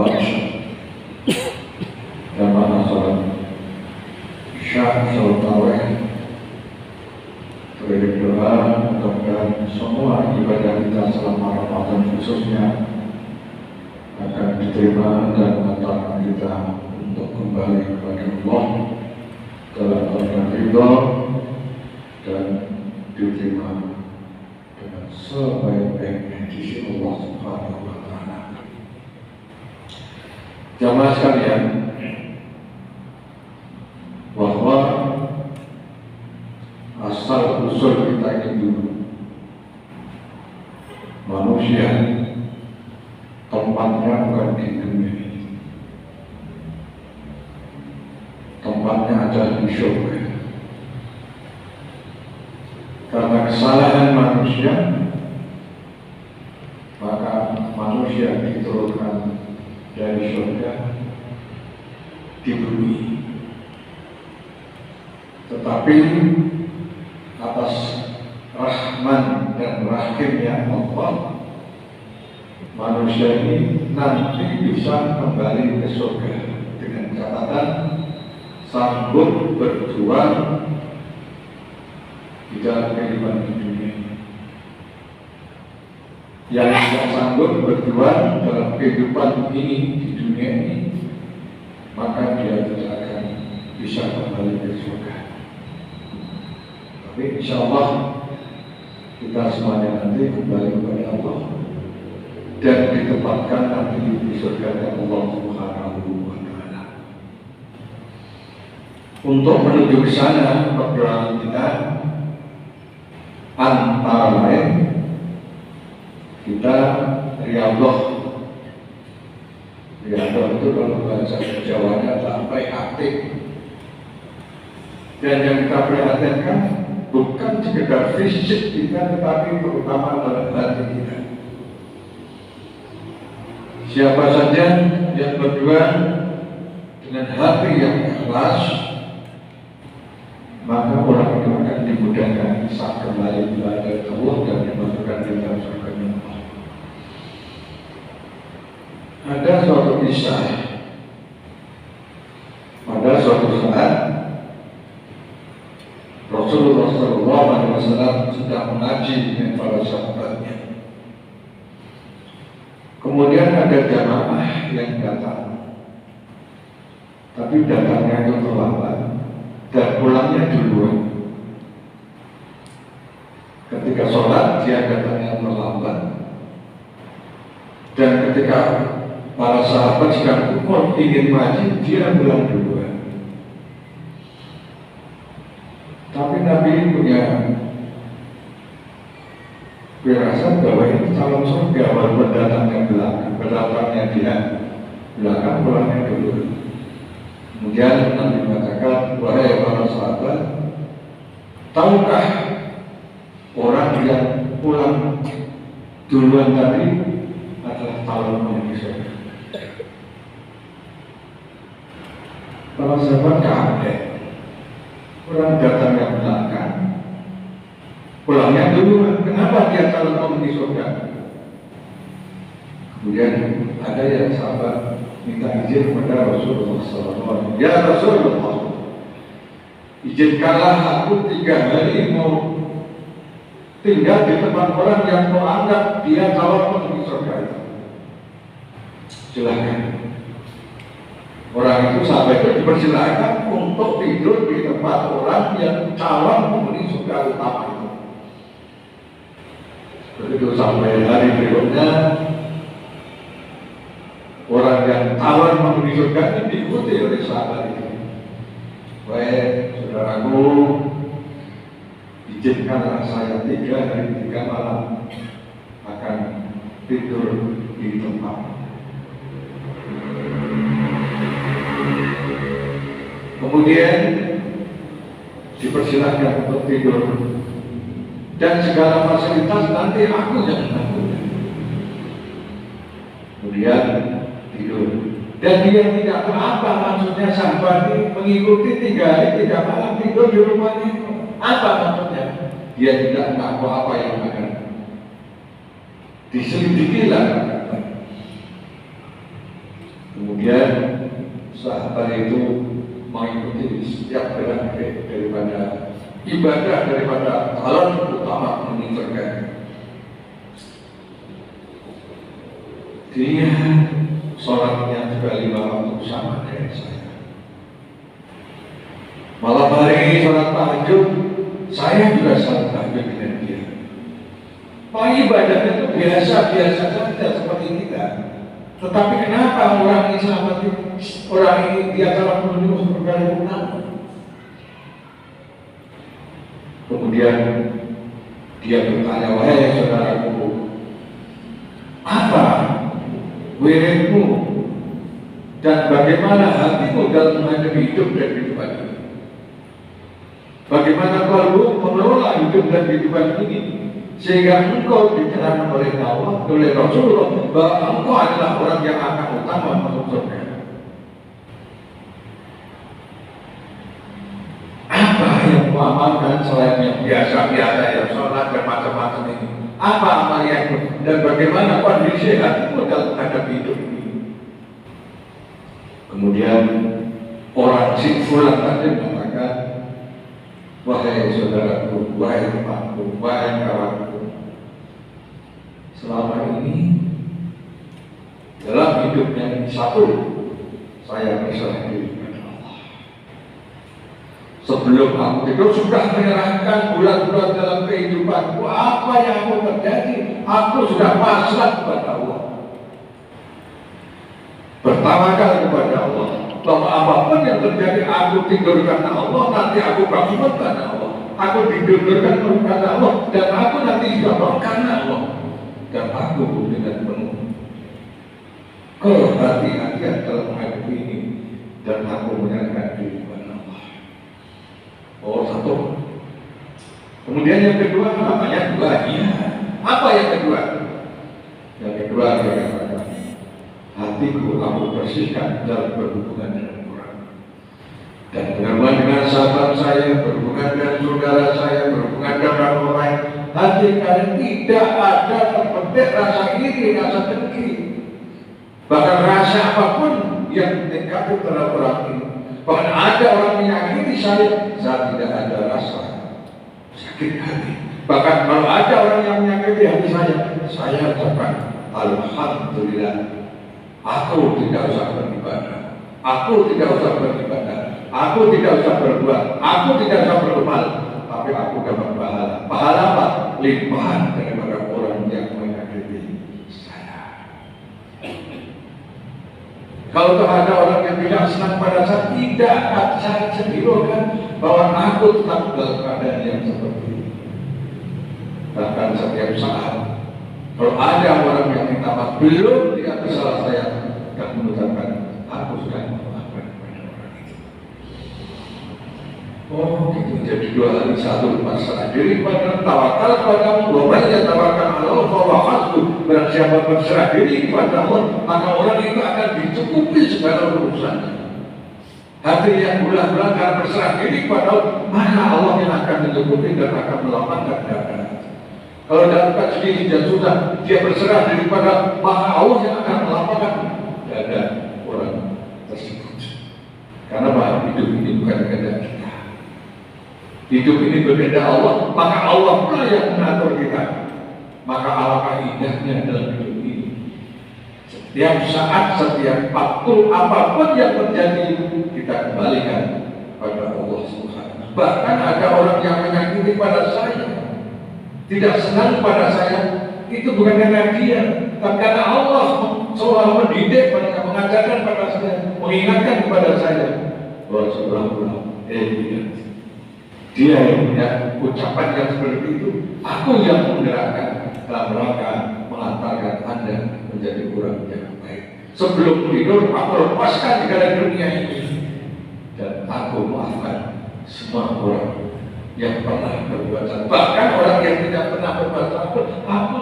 sholat jamaah sholat isya, sholat tarawih, berdoa mudah-mudahan semua ibadah kita selama Ramadan khususnya akan diterima dan mengantarkan kita untuk kembali kepada Allah dalam keadaan ridha dan diterima dengan sebaik-baiknya di sisi Allah Subhanahu wa Ta'ala. Jamaah sekalian, bahwa asal usul kita ini dulu manusia tempatnya bukan di dunia ini, tempatnya ada di surga. Karena kesalahan manusia, maka manusia diturunkan dari surga di bumi. Tetapi atas rahman dan rahimnya Allah, manusia ini nanti bisa kembali ke surga dengan catatan sanggup berjuang di dalam kehidupan di dunia ini. Yang tidak sanggup berjuang dalam kehidupan ini di dunia ini, maka dia tidak akan bisa kembali ke surga. Tapi insya Allah kita semuanya nanti kembali kepada Allah dan ditempatkan nanti di surga Allah Subhanahu wa Ta'ala. Untuk menuju ke sana, perjuangan kita antara lain kita riyadhah. Riyadhah itu kalau bahasa Jawanya sampai hati. Dan yang kita perhatikan bukan sekedar fisik kita, tetapi terutama dalam hati kita. Siapa saja yang berjuang dengan hati yang ikhlas, maka orang itu akan dimudahkan saat kembali kepada Allah dan dimasukkan di dalam surga Allah. Ada suatu kisah pada suatu saat Rasulullah SAW sedang mengaji dengan para sahabatnya. Kemudian ada jamaah yang datang, tapi datangnya itu terlambat dan pulangnya duluan. Ketika sholat dia datangnya terlambat, dan ketika para sahabat sedang kumpul ingin maju, dia pulang duluan. Tapi Nabi punya firasat bahwa ini calon surga, walaupun datangnya belakang, berdatangnya dia belakang, pulangnya dulu. Kemudian Nabi mengatakan, wahai para sahabat, tahukah orang yang pulang duluan tadi adalah calon menuju surga? Para sahabat kaget. Orang datangnya belakang, pulangnya dulu. Kenapa dia calon menuju surga? Kemudian ada yang sahabat minta izin kepada Rasulullah SAW. Ya Rasulullah, izinkanlah aku 3 hari mau tinggal di tempat orang yang kau anggap dia calon menuju surga itu. Silakan. Orang itu sahabat itu dipersilakan untuk tidur di tempat orang yang calon penghuni surga utama itu. Begitu sampai hari berikutnya, orang yang calon penghuni surga ini diikuti oleh sahabat itu. Baik, saudaraku, izinkanlah saya 3 hari 3 malam akan tidur di tempat. Kemudian dipersilahkan untuk tidur dan segala fasilitas nanti aku yang menanggung. Kemudian tidur dan dia tidak tahu apa maksudnya sahabat ini mengikuti 3 hari 3 malam tidur di rumahnya itu. Apa maksudnya? Dia tidak tahu apa yang akan diselidikilah. Kemudian sahabat itu mengikuti setiap gerak daripada ibadah, daripada alat utama meninggalkan. Dia sholatnya juga 5 waktu sama dengan saya. Malam hari sholat tahajud, saya juga sholat tahajud dengan dia. Ibadahnya itu biasa-biasa saja seperti kita. Tetapi kenapa orang ini sahabat orang ini dia telah menuju berkali-kali? Kemudian dia bertanya, wahai saudaraku, apa wiridmu dan bagaimana hatimu dalam menghadapi hidup dan kehidupan ini? Bagaimana kalbu mengelola hidup dan kehidupan ini sehingga engkau dicerahkan oleh Allah, oleh Rasulullah, bahwa engkau adalah orang yang akan utama masuk surga? Apa yang mengamalkan selain yang biasa-biasa yang sholat dan macam-macam ini? Apa amalnya dan bagaimana kondisi hatimu dalam menghadapi hidup ini? Kemudian orang Fulan tadi mengatakan, wahai saudaraku, wahai temanku, wahai kawanku, selama ini dalam hidupnya ini satu, saya berserah diri kepada Allah. Sebelum aku tidur sudah menyerahkan bulan-bulan dalam kehidupanku, apa yang aku terjadi, aku sudah pasrah kepada Allah. Bertawakal kepada Allah, bahwa apapun yang terjadi, aku tidur karena Allah, nanti aku bangun karena Allah, aku tidurkan karena Allah, dan aku nanti juga bangun karena Allah, dan aku dengan penuh kehati-hatian dalam menghadapi ini, dan aku menyerahkan diri kepada Allah. Oh, satu. Kemudian yang kedua, namanya dua. Iya. Apa yang kedua? Yang kedua adalah hatiku aku bersihkan dalam berhubungan dengan orang, dan berhubungan dengan sahabat saya, berhubungan dengan saudara saya, berhubungan dengan orang lain. Hati kalian tidak ada terbetik rasa iri, rasa dengki, bahkan rasa apapun yang negatif terhadap orang ini. Bahkan ada orang menyakiti saya tidak ada rasa sakit hati. Bahkan kalau ada orang yang menyakiti hati saya ucapkan alhamdulillah. Aku tidak usah beribadah, aku tidak usah beribadah, aku tidak usah berbuat, aku tidak usah beramal, tapi aku dapat pahala. Pahala apa? Limpahan daripada orang yang menyakiti saya. Kalau ada orang yang tidak senang pada saya, tidak saya cenderungkan bahwa aku tetap dalam keadaan yang seperti ini. Bahkan setiap saat, kalau ada orang yang minta maaf, belum diakui salah saya, dan mengucapkan aku sudah memaafkan kepada orang itu. Oh, itu jadi dua hal. Satu, pasrah diri pada tawakal kepada Allah. Banyak tawakal Allah, bahwa hasbuh. Barang siapa berserah diri kepada Allah, maka orang itu akan dicukupi segala urusannya. Hati yang bulan-bulan karena berserah diri kepada Allah, maka Allah yang akan mencukupi dan akan melapangkan dada. Kalau dalam keadaan dan sudah dia berserah daripada, maka Allah yang akan melapangkan dada orang tersebut. Karena bahwa hidup ini bukan kehendak kita. Hidup ini berkehendak Allah, maka Allah pula yang mengatur kita. Maka alangkah indahnya dalam hidup ini. Setiap saat, setiap waktu, apapun yang terjadi, kita kembalikan pada Allah Subhanahu. Bahkan ada orang yang menyakiti pada saya, tidak senang pada saya, itu bukan karena dia, tapi karena Allah selalu mendidik, mengajarkan pada saya, mengingatkan kepada saya bahwa dia yang punya ucapan yang seperti itu, aku yang menggerakkan dalam rangka mengantarkan Anda menjadi orang yang baik. Sebelum tidur, aku lepaskan segala dunia ini, dan aku maafkan semua orang yang pernah berbuat salah. Bahkan orang yang tidak pernah berbuat salah pun aku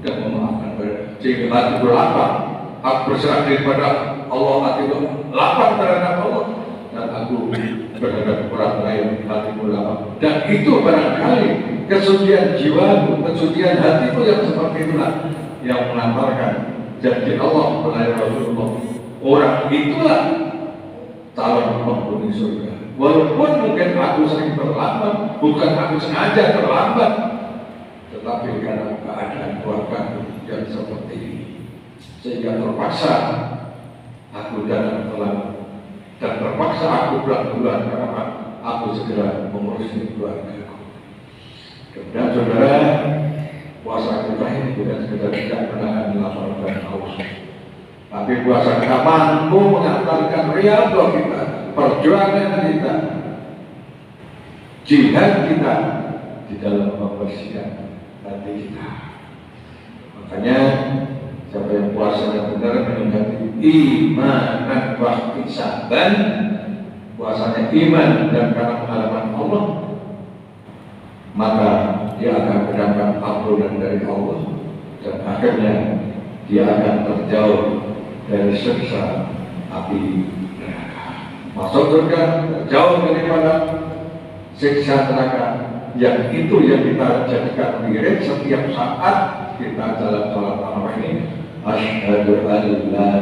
dan memaafkan mereka. Sehingga hatiku lapang, aku berserah diri pada Allah, hatiku lapang terhadap Allah, dan aku berhadap orang lain, hatiku lapang. Dan itu barangkali kesucian jiwaku, kesucian hatiku yang seperti itulah yang mengantarkan janji Allah melalui Rasulullah Orang itulah calon penghuni surga. Walaupun mungkin aku sering terlambat, bukan aku sengaja terlambat, tetapi karena keadaan keluarga yang seperti ini, sehingga terpaksa aku datang telat dan terpaksa aku pulang duluan karena aku segera mengurusi keluargaku. Dan saudara, puasa kita ini bukan sekedar tidak menahan lapar dan haus, tapi puasa kita mampu mengantarkan riyadhah kita, perjuangan kita, jihad kita di dalam membersihkan hati kita. Makanya siapa yang puasa yang benar meningkatkan iman dan ihtisaban, puasanya iman dan karena pengalaman Allah, maka dia akan mendapat ampunan dari Allah dan akhirnya dia akan terjauh dari siksa api neraka. Masuk surga, terjauh daripada siksa neraka. Yang itu yang kita jadikan wirid setiap saat kita dalam salat tarawih ini. Asyhadu an la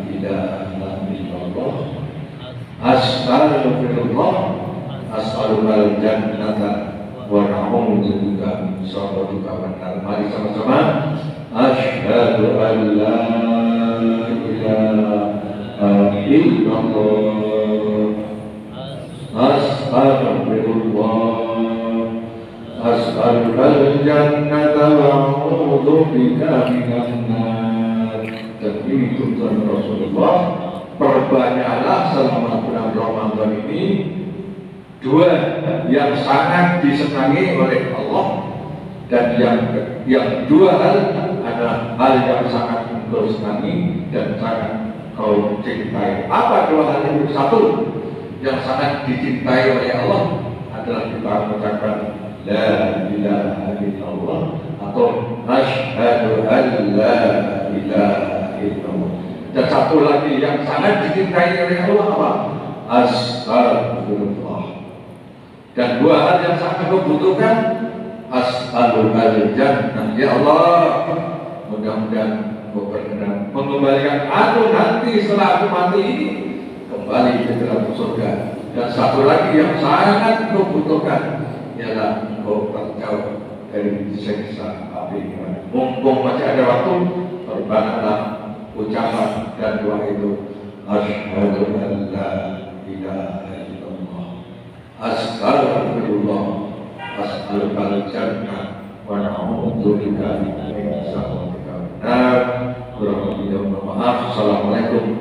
ilaha illallah, astaghfirullah, as'alul jannata wa na'udzubika min syarrika wan nar. Mari sama-sama. Asyhadu an la ilaha illallah, astaghfirullah, as'alul jannata wa a'udzubika minan nar. Dan ini tuntunan Rasulullah, perbanyaklah selama bulan Ramadan ini dua yang sangat disenangi oleh Allah, dan yang dua hal adalah hal yang sangat engkau senangi dan sangat kau cintai. Apa dua hal itu? Satu, yang sangat dicintai oleh Allah adalah kita mengucapkan la ilaha illallah atau asyhadu an la ilaha illallah. Dan satu lagi yang sangat dicintai oleh Allah apa? Astagfirullah. Dan dua hal yang sangat kau butuhkan, as'alul jannah. Ya Allah, mudah-mudahan kau berkenan mengembalikan aku nanti setelah aku mati ini kembali ke dalam surga. Dan satu lagi yang sangat kau butuhkan ialah kau terjauh dari siksa api. Mumpung masih ada waktu, perbanyaklah ucapan dan doa itu. Asyhadu an la ilaha illallah, astaghfirullah, as'alul jannah wa na'udzubika min syarrika wan nar. Kurang lebih, mohon maaf. Assalamualaikum